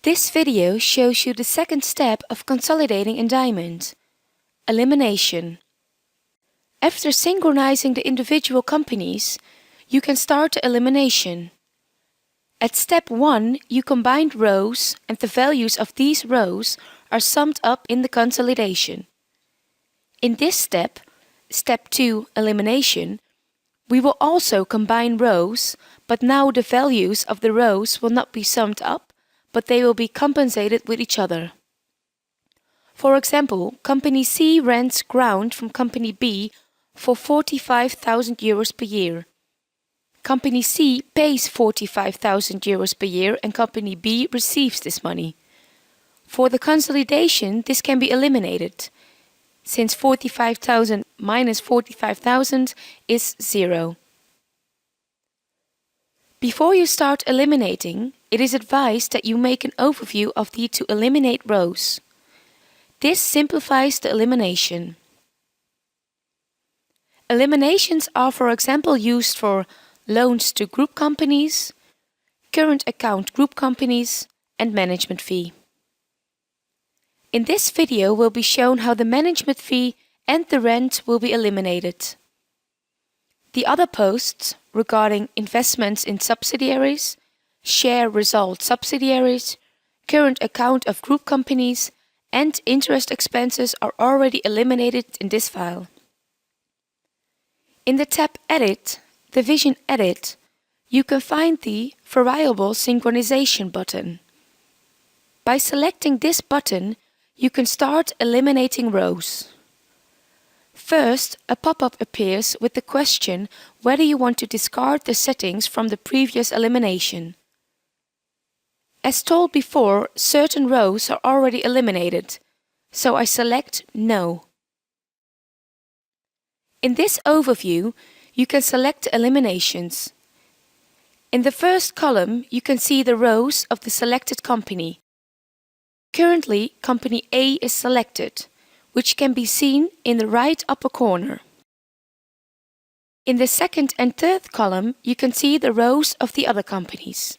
This video shows you the second step of consolidating in Diamond, elimination. After synchronizing the individual companies, you can start the elimination. At step 1, you combined rows and the values of these rows are summed up in the consolidation. In this step, step 2, elimination, we will also combine rows, but now the values of the rows will not be summed up, but they will be compensated with each other. For example, Company C rents ground from Company B for €45,000 per year. Company C pays €45,000 per year and Company B receives this money. For the consolidation, this can be eliminated, since 45,000 minus 45,000 is 0. Before you start eliminating, it is advised that you make an overview of the to eliminate rows. This simplifies the elimination. Eliminations are, for example, used for loans to group companies, current account group companies, and management fee. In this video will be shown how the management fee and the rent will be eliminated. The other posts regarding investments in subsidiaries, share result subsidiaries, current account of group companies, and interest expenses are already eliminated in this file. In the tab Edit, Division Edit, you can find the Variable Synchronization button. By selecting this button, you can start eliminating rows. First, a pop-up appears with the question whether you want to discard the settings from the previous elimination. As told before, certain rows are already eliminated, so I select No. In this overview, you can select the eliminations. In the first column, you can see the rows of the selected company. Currently, Company A is selected, which can be seen in the right upper corner. In the second and third column, you can see the rows of the other companies.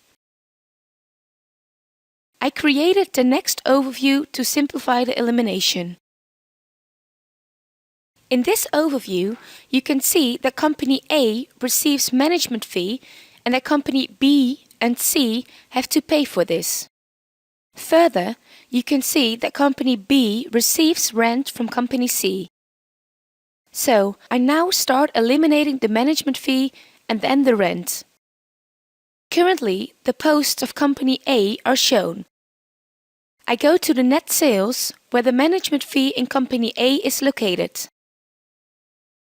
I created the next overview to simplify the elimination. In this overview, you can see that Company A receives management fee and that Company B and C have to pay for this. Further, you can see that Company B receives rent from Company C. So, I now start eliminating the management fee and then the rent. Currently, the posts of Company A are shown. I go to the net sales, where the management fee in Company A is located.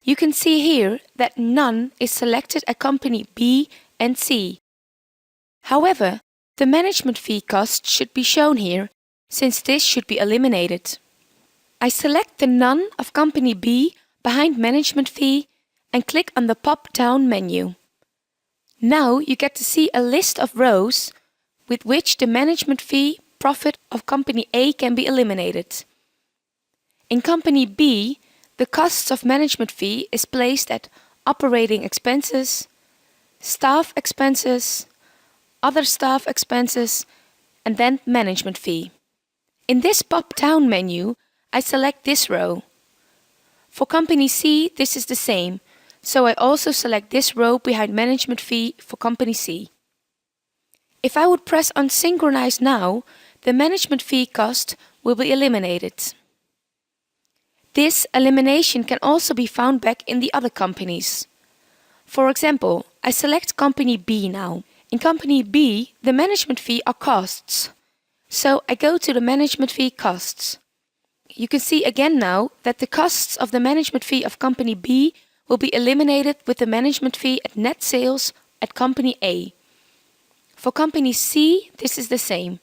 You can see here that none is selected at Company B and C. However, the management fee cost should be shown here, since this should be eliminated. I select the none of Company B behind management fee and click on the pop-down menu. Now you get to see a list of rows with which the management fee profit of Company A can be eliminated. In Company B, the costs of management fee is placed at operating expenses, staff expenses, other staff expenses, and then management fee. In this pop-down menu, I select this row. For Company C, this is the same, so I also select this row behind management fee for Company C. If I would press on Synchronize now, the management fee cost will be eliminated. This elimination can also be found back in the other companies. For example, I select Company B now. In Company B, the management fee are costs. So I go to the management fee costs. You can see again now that the costs of the management fee of Company B will be eliminated with the management fee at net sales at Company A. For Company C, this is the same.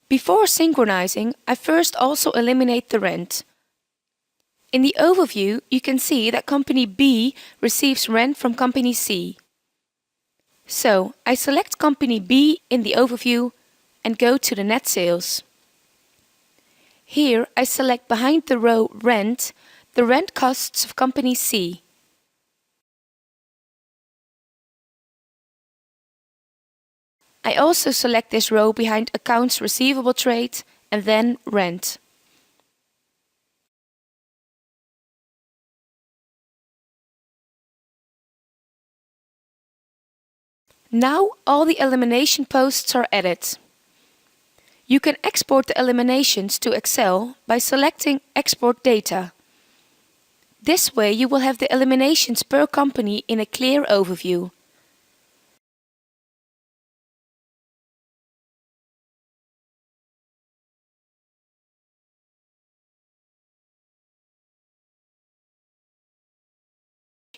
Before synchronizing, I first also eliminate the rent. In the overview, you can see that Company B receives rent from Company C. So, I select Company B in the overview and go to the net sales. Here, I select behind the row Rent, the rent costs of Company C. I also select this row behind Accounts Receivable Trade and then Rent. Now all the elimination posts are added. You can export the eliminations to Excel by selecting Export Data. This way you will have the eliminations per company in a clear overview.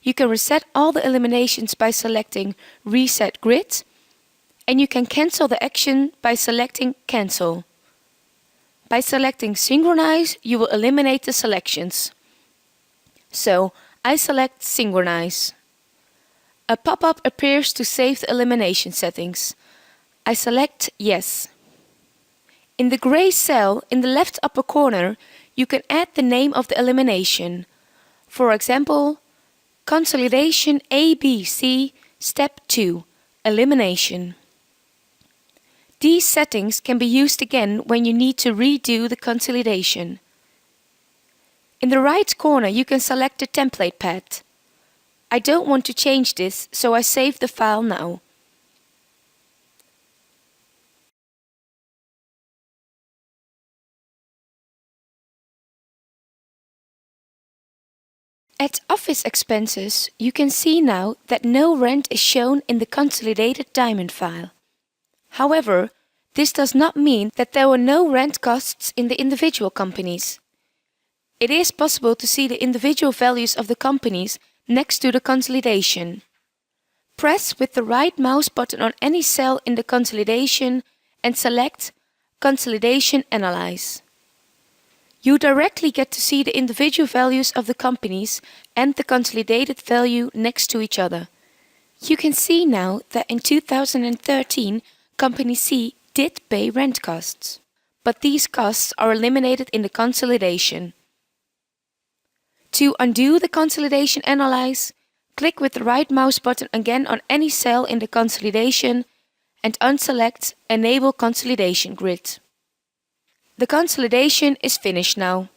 You can reset all the eliminations by selecting Reset Grid, and you can cancel the action by selecting Cancel. By selecting Synchronize, you will eliminate the selections. So, I select Synchronize. A pop-up appears to save the elimination settings. I select Yes. In the gray cell in the left upper corner, you can add the name of the elimination. For example, Consolidation ABC Step 2, Elimination. These settings can be used again when you need to redo the consolidation. In the right corner you can select the template path. I don't want to change this, so I save the file now. At Office Expenses, you can see now that no rent is shown in the consolidated Diamond file. However, this does not mean that there were no rent costs in the individual companies. It is possible to see the individual values of the companies next to the consolidation. Press with the right mouse button on any cell in the consolidation and select Consolidation Analyze. You directly get to see the individual values of the companies and the consolidated value next to each other. You can see now that in 2013, Company C did pay rent costs, but these costs are eliminated in the consolidation. To undo the Consolidation Analyze, click with the right mouse button again on any cell in the consolidation and unselect Enable Consolidation Grid. The consolidation is finished now.